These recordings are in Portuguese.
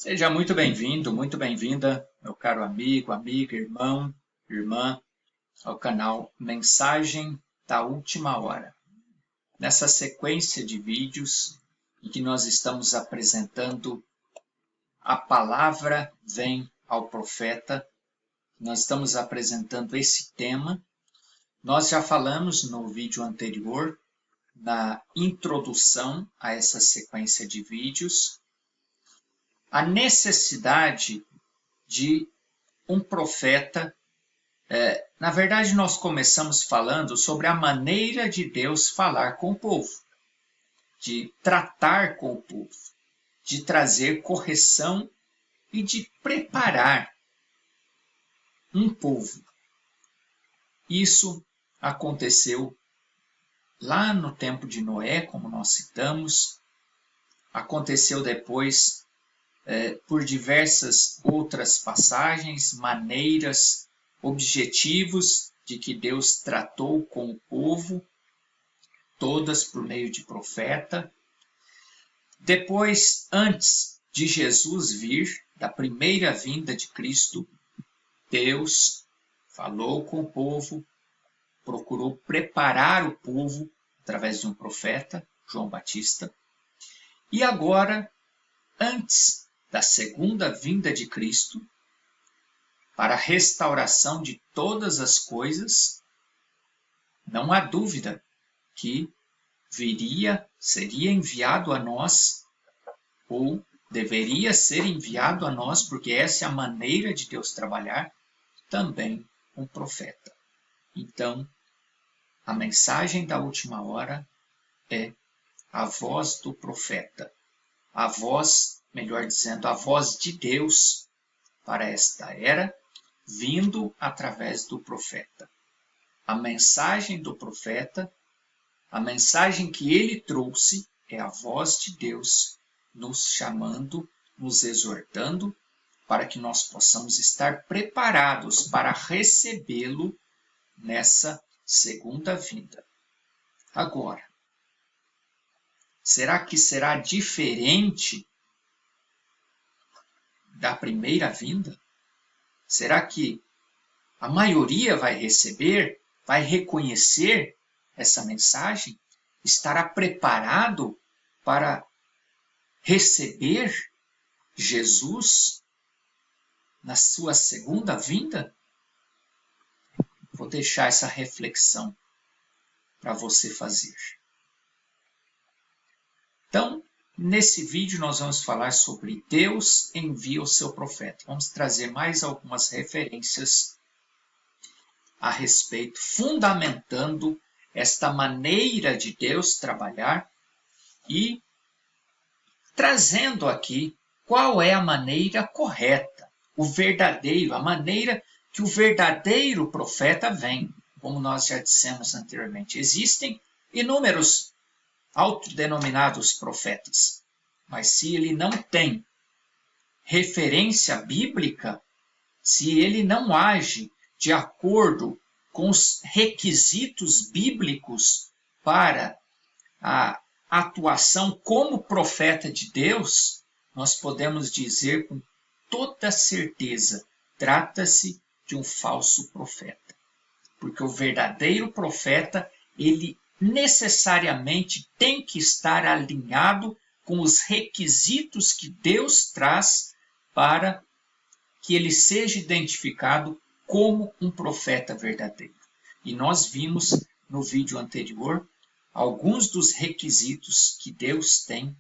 Seja muito bem-vindo, muito bem-vinda, meu caro amigo, amiga, irmão, irmã, ao canal Mensagem da Última Hora. Nessa sequência de vídeos em que nós estamos apresentando a palavra vem ao profeta, nós estamos apresentando esse tema. Nós já falamos no vídeo anterior, na introdução a essa sequência de vídeos, a necessidade de um profeta. Na verdade, nós começamos falando sobre a maneira de Deus falar com o povo, de tratar com o povo, de trazer correção e de preparar um povo. Isso aconteceu lá no tempo de Noé, como nós citamos, aconteceu depois por diversas outras passagens, maneiras, objetivos de que Deus tratou com o povo, todas por meio de profeta. Depois, antes de Jesus vir, da primeira vinda de Cristo, Deus falou com o povo, procurou preparar o povo através de um profeta, João Batista. E agora, antes da segunda vinda de Cristo, para a restauração de todas as coisas, não há dúvida que seria enviado a nós, ou deveria ser enviado a nós, porque essa é a maneira de Deus trabalhar, também um profeta. Então, a mensagem da última hora é a voz do profeta, a voz, melhor dizendo, a voz de Deus para esta era, vindo através do profeta. A mensagem do profeta, a mensagem que ele trouxe, é a voz de Deus nos chamando, nos exortando, para que nós possamos estar preparados para recebê-lo nessa segunda vinda. Agora, será que será diferente da primeira vinda? Será que a maioria vai receber, vai reconhecer essa mensagem? Estará preparado para receber Jesus na sua segunda vinda? Vou deixar essa reflexão para você fazer. Então, nesse vídeo nós vamos falar sobre Deus envia o seu profeta. Vamos trazer mais algumas referências a respeito, fundamentando esta maneira de Deus trabalhar e trazendo aqui qual é a maneira correta, o verdadeiro, a maneira que o verdadeiro profeta vem. Como nós já dissemos anteriormente, existem inúmeros autodenominados profetas, mas se ele não tem referência bíblica, se ele não age de acordo com os requisitos bíblicos para a atuação como profeta de Deus, nós podemos dizer com toda certeza, trata-se de um falso profeta. Porque o verdadeiro profeta, ele necessariamente tem que estar alinhado com os requisitos que Deus traz para que ele seja identificado como um profeta verdadeiro. E nós vimos no vídeo anterior alguns dos requisitos que Deus tem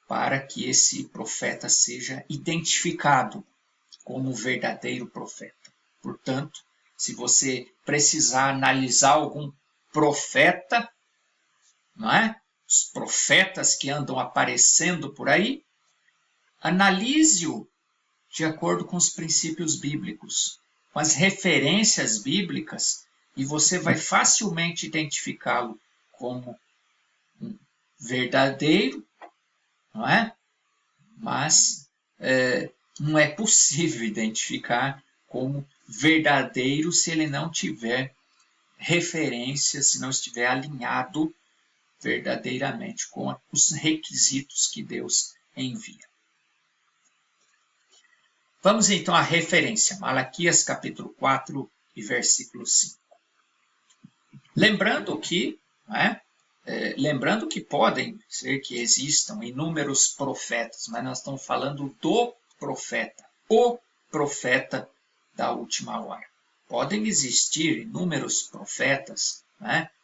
para que esse profeta seja identificado como um verdadeiro profeta. Portanto, se você precisar analisar algum profeta, não é? Os profetas que andam aparecendo por aí, analise-o de acordo com os princípios bíblicos, com as referências bíblicas, e você vai facilmente identificá-lo como um verdadeiro, não é? Mas não é possível identificar como verdadeiro se ele não tiver referência, se não estiver alinhado verdadeiramente com os requisitos que Deus envia. Vamos então à referência, Malaquias capítulo 4 e versículo 5. Lembrando que podem ser que existam inúmeros profetas, mas nós estamos falando do profeta, o profeta da última hora. Podem existir inúmeros profetas,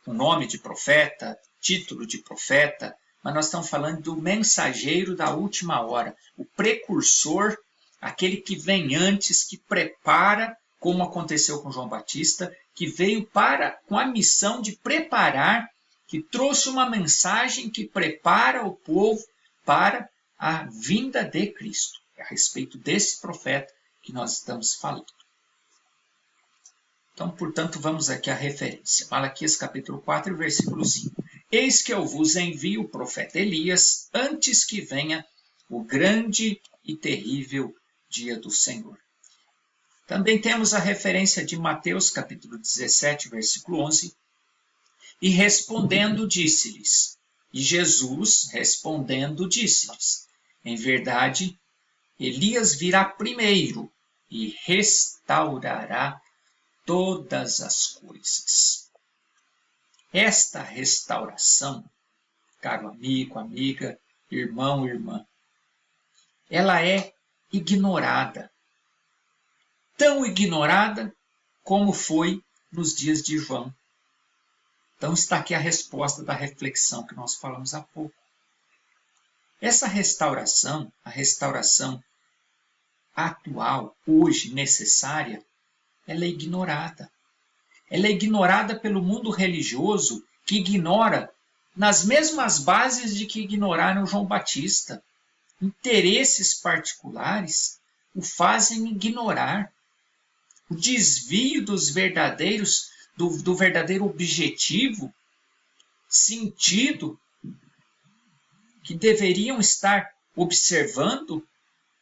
o nome de profeta, título de profeta, mas nós estamos falando do mensageiro da última hora, o precursor, aquele que vem antes, que prepara, como aconteceu com João Batista, que veio com a missão de preparar, que trouxe uma mensagem que prepara o povo para a vinda de Cristo. É a respeito desse profeta que nós estamos falando. Então, portanto, vamos aqui à referência. Malaquias capítulo 4, versículo 5. Eis que eu vos envio o profeta Elias, antes que venha o grande e terrível dia do Senhor. Também temos a referência de Mateus capítulo 17, versículo 11. E respondendo, disse-lhes. E Jesus, respondendo, disse-lhes. Em verdade, Elias virá primeiro e restaurará todas as coisas. Esta restauração, caro amigo, amiga, irmão, irmã, ela é ignorada. Tão ignorada como foi nos dias de João. Então está aqui a resposta da reflexão que nós falamos há pouco. Essa restauração, a restauração atual, hoje necessária, ela é ignorada. Ela é ignorada pelo mundo religioso, que ignora nas mesmas bases de que ignoraram João Batista. Interesses particulares o fazem ignorar. O desvio dos verdadeiros, do verdadeiro objetivo, sentido, que deveriam estar observando,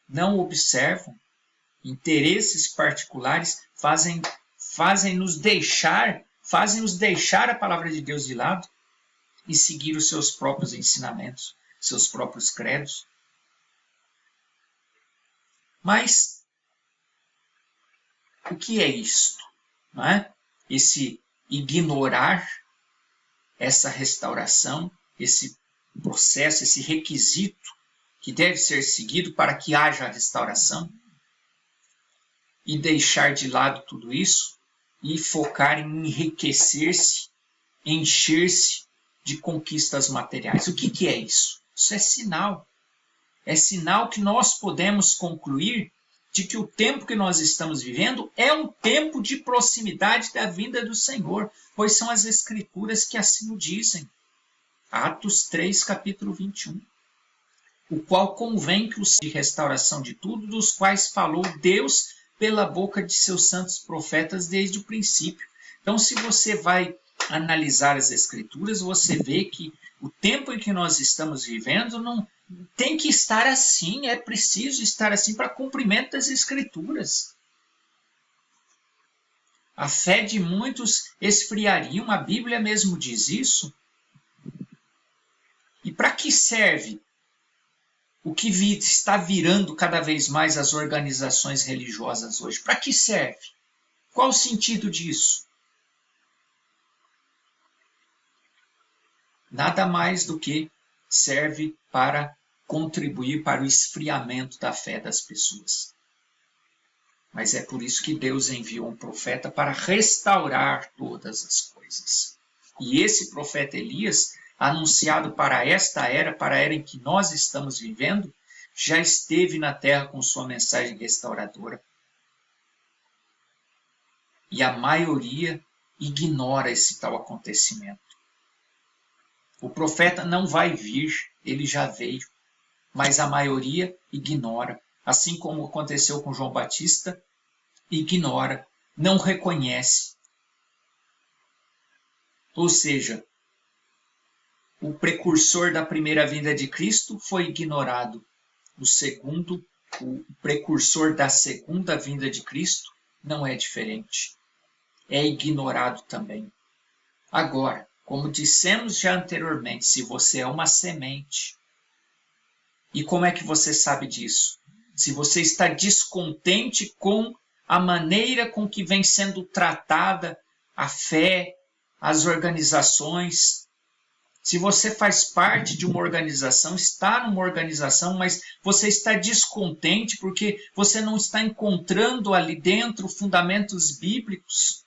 não observam. Interesses particulares fazem-nos deixar a palavra de Deus de lado e seguir os seus próprios ensinamentos, seus próprios credos. Mas o que é isto? Não é? Esse ignorar essa restauração, esse processo, esse requisito que deve ser seguido para que haja a restauração, e deixar de lado tudo isso e focar em enriquecer-se, encher-se de conquistas materiais. O que é isso? Isso é sinal. É sinal que nós podemos concluir de que o tempo que nós estamos vivendo é um tempo de proximidade da vinda do Senhor, pois são as Escrituras que assim o dizem. Atos 3, capítulo 21. O qual convém que o de restauração de tudo, dos quais falou Deus pela boca de seus santos profetas desde o princípio. Então, se você vai analisar as Escrituras, você vê que o tempo em que nós estamos vivendo não tem que estar assim, é preciso estar assim para cumprimento das Escrituras. A fé de muitos esfriaria, a Bíblia mesmo diz isso. E para que serve o que está virando cada vez mais as organizações religiosas hoje? Para que serve? Qual o sentido disso? Nada mais do que serve para contribuir para o esfriamento da fé das pessoas. Mas é por isso que Deus enviou um profeta para restaurar todas as coisas. E esse profeta Elias, anunciado para esta era, para a era em que nós estamos vivendo, já esteve na terra com sua mensagem restauradora. E a maioria ignora esse tal acontecimento. O profeta não vai vir, ele já veio, mas a maioria ignora. Assim como aconteceu com João Batista, ignora, não reconhece. Ou seja, o precursor da primeira vinda de Cristo foi ignorado. O precursor da segunda vinda de Cristo não é diferente. É ignorado também. Agora, como dissemos já anteriormente, se você é uma semente E como é que você sabe disso? Se você está descontente com a maneira com que vem sendo tratada a fé, as organizações. Se você faz parte de uma organização, está numa organização, mas você está descontente porque você não está encontrando ali dentro fundamentos bíblicos.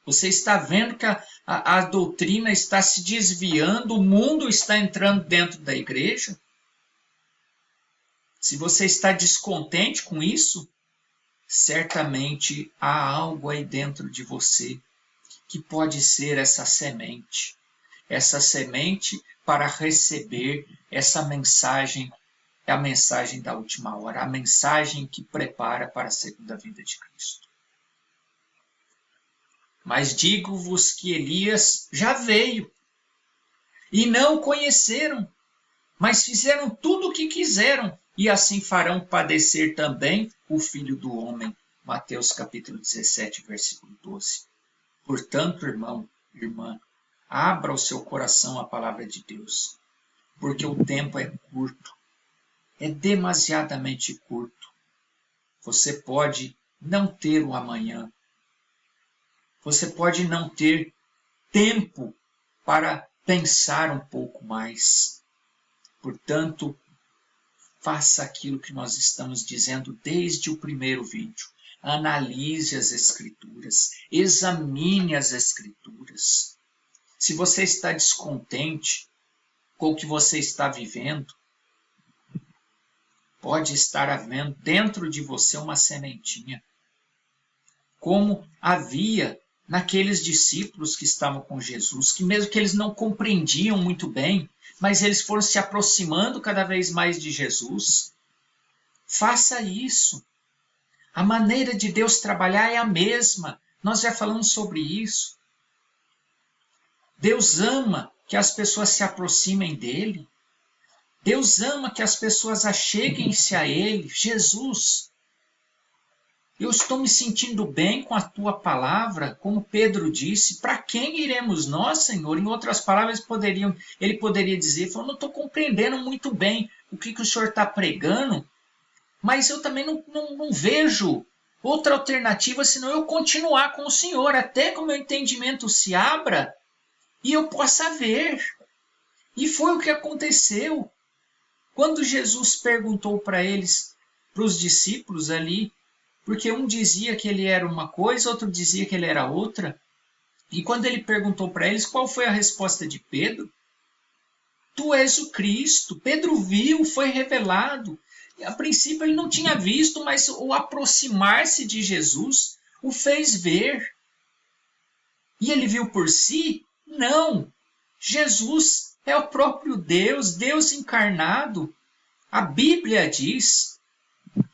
Você está vendo que a doutrina está se desviando, o mundo está entrando dentro da igreja. Se você está descontente com isso, certamente há algo aí dentro de você que pode ser essa semente para receber essa mensagem, a mensagem da última hora, a mensagem que prepara para a segunda vinda de Cristo. Mas digo-vos que Elias já veio, e não o conheceram, mas fizeram tudo o que quiseram, e assim farão padecer também o Filho do Homem. Mateus capítulo 17, versículo 12. Portanto, irmão, irmã, abra o seu coração à palavra de Deus, porque o tempo é curto, é demasiadamente curto. Você pode não ter o amanhã, você pode não ter tempo para pensar um pouco mais. Portanto, faça aquilo que nós estamos dizendo desde o primeiro vídeo. Analise as Escrituras, examine as Escrituras. Se você está descontente com o que você está vivendo, pode estar havendo dentro de você uma sementinha, como havia naqueles discípulos que estavam com Jesus, que mesmo que eles não compreendiam muito bem, mas eles foram se aproximando cada vez mais de Jesus. Faça isso. A maneira de Deus trabalhar é a mesma. Nós já falamos sobre isso. Deus ama que as pessoas se aproximem dele. Deus ama que as pessoas acheguem-se a ele. Jesus, eu estou me sentindo bem com a tua palavra, como Pedro disse. Para quem iremos nós, Senhor? Em outras palavras, ele poderia dizer, não estou compreendendo muito bem o que o Senhor está pregando, mas eu também não vejo outra alternativa senão eu continuar com o Senhor, até que o meu entendimento se abra e eu possa ver. E foi o que aconteceu. Quando Jesus perguntou para eles, para os discípulos ali, porque um dizia que ele era uma coisa, outro dizia que ele era outra, e quando ele perguntou para eles, qual foi a resposta de Pedro? Tu és o Cristo. Pedro viu, foi revelado. A princípio ele não tinha visto, mas o aproximar-se de Jesus o fez ver. E ele viu por si? Não. Jesus é o próprio Deus, Deus encarnado. A Bíblia diz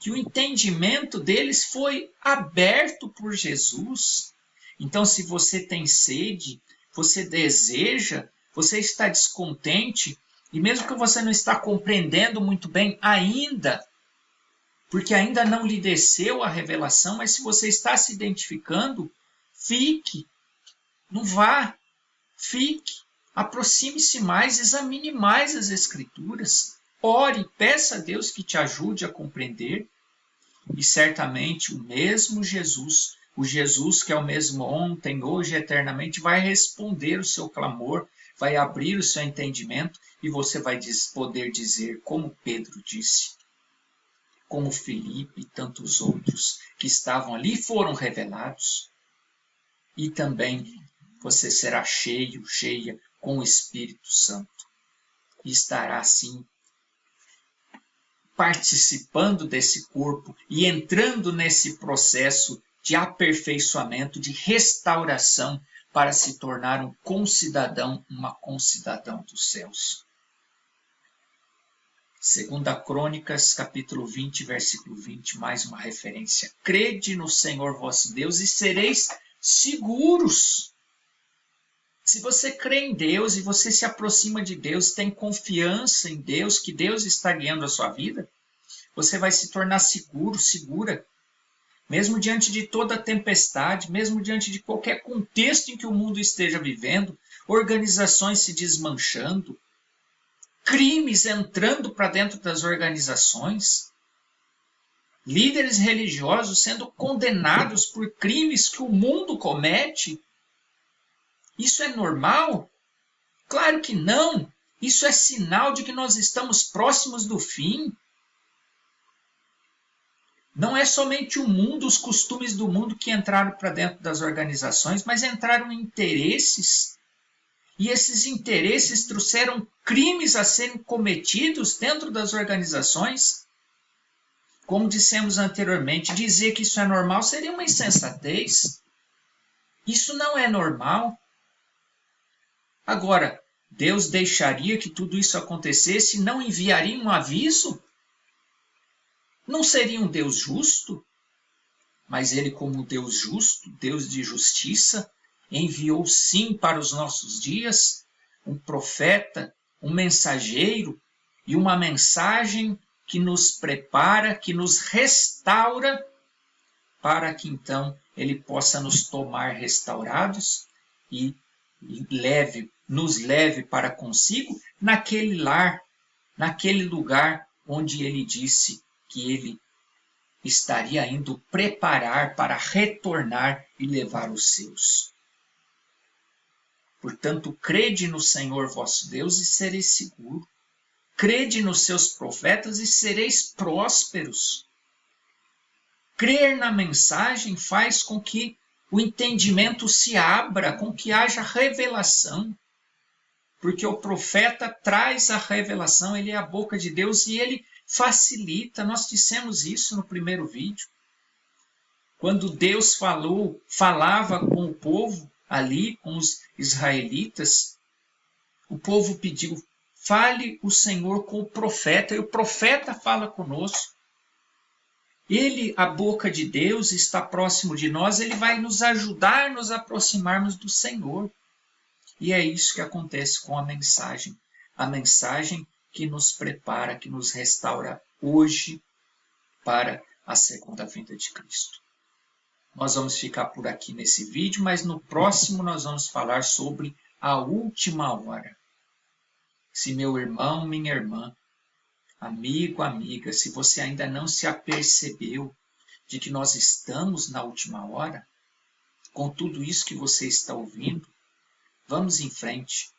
que o entendimento deles foi aberto por Jesus. Então, se você tem sede, você deseja, você está descontente, e mesmo que você não está compreendendo muito bem ainda, porque ainda não lhe desceu a revelação, mas se você está se identificando, fique, não vá, fique, aproxime-se mais, examine mais as Escrituras, ore, peça a Deus que te ajude a compreender, e certamente o mesmo Jesus, o Jesus que é o mesmo ontem, hoje e eternamente, vai responder o seu clamor, vai abrir o seu entendimento e você vai poder dizer, como Pedro disse, como Filipe e tantos outros que estavam ali foram revelados. E também você será cheio, cheia com o Espírito Santo. E estará assim participando desse corpo e entrando nesse processo de aperfeiçoamento, de restauração, para se tornar um concidadão, uma concidadã dos céus. 2 Crônicas, capítulo 20, versículo 20, mais uma referência. Crede no Senhor vosso Deus e sereis seguros. Se você crê em Deus e você se aproxima de Deus, tem confiança em Deus, que Deus está guiando a sua vida, você vai se tornar seguro, segura. Mesmo diante de toda a tempestade, mesmo diante de qualquer contexto em que o mundo esteja vivendo, organizações se desmanchando, crimes entrando para dentro das organizações, líderes religiosos sendo condenados por crimes que o mundo comete. Isso é normal? Claro que não. Isso é sinal de que nós estamos próximos do fim. Não é somente o mundo, os costumes do mundo que entraram para dentro das organizações, mas entraram interesses. E esses interesses trouxeram crimes a serem cometidos dentro das organizações. Como dissemos anteriormente, dizer que isso é normal seria uma insensatez. Isso não é normal. Agora, Deus deixaria que tudo isso acontecesse e não enviaria um aviso? Não seria um Deus justo? Mas ele, como Deus justo, Deus de justiça, enviou sim para os nossos dias um profeta, um mensageiro e uma mensagem que nos prepara, que nos restaura, para que então ele possa nos tomar restaurados e nos leve para consigo naquele lar, naquele lugar onde ele disse que ele estaria indo preparar para retornar e levar os seus. Portanto, crede no Senhor vosso Deus e sereis seguros. Crede nos seus profetas e sereis prósperos. Crer na mensagem faz com que o entendimento se abra, com que haja revelação. Porque o profeta traz a revelação, ele é a boca de Deus e ele facilita. Nós dissemos isso no primeiro vídeo. Quando Deus falava com o povo ali, com os israelitas, o povo pediu: fale o Senhor com o profeta, e o profeta fala conosco. Ele, a boca de Deus, está próximo de nós, ele vai nos ajudar a nos aproximarmos do Senhor. E é isso que acontece com a mensagem que nos prepara, que nos restaura hoje para a segunda vinda de Cristo. Nós vamos ficar por aqui nesse vídeo, mas no próximo nós vamos falar sobre a última hora. Se meu irmão, minha irmã, amigo, amiga, se você ainda não se apercebeu de que nós estamos na última hora, com tudo isso que você está ouvindo, vamos em frente.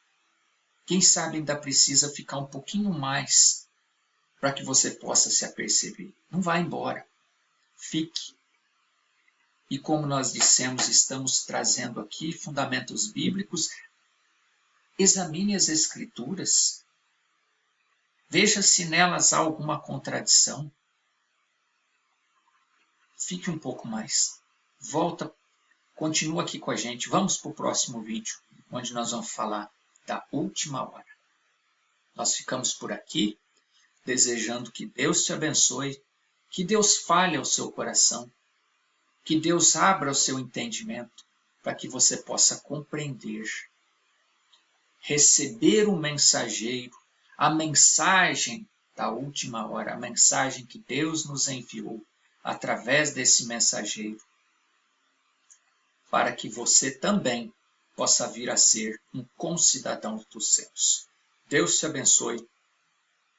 Quem sabe ainda precisa ficar um pouquinho mais para que você possa se aperceber. Não vá embora. Fique. E como nós dissemos, estamos trazendo aqui fundamentos bíblicos. Examine as Escrituras. Veja se nelas há alguma contradição. Fique um pouco mais. Volta, continua aqui com a gente. Vamos para o próximo vídeo, onde nós vamos falar da última hora. Nós ficamos por aqui, desejando que Deus te abençoe, que Deus fale ao seu coração, que Deus abra o seu entendimento, para que você possa compreender, receber o mensageiro, a mensagem da última hora, a mensagem que Deus nos enviou através desse mensageiro, para que você também possa vir a ser um concidadão dos céus. Deus te abençoe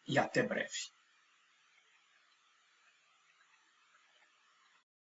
e até breve.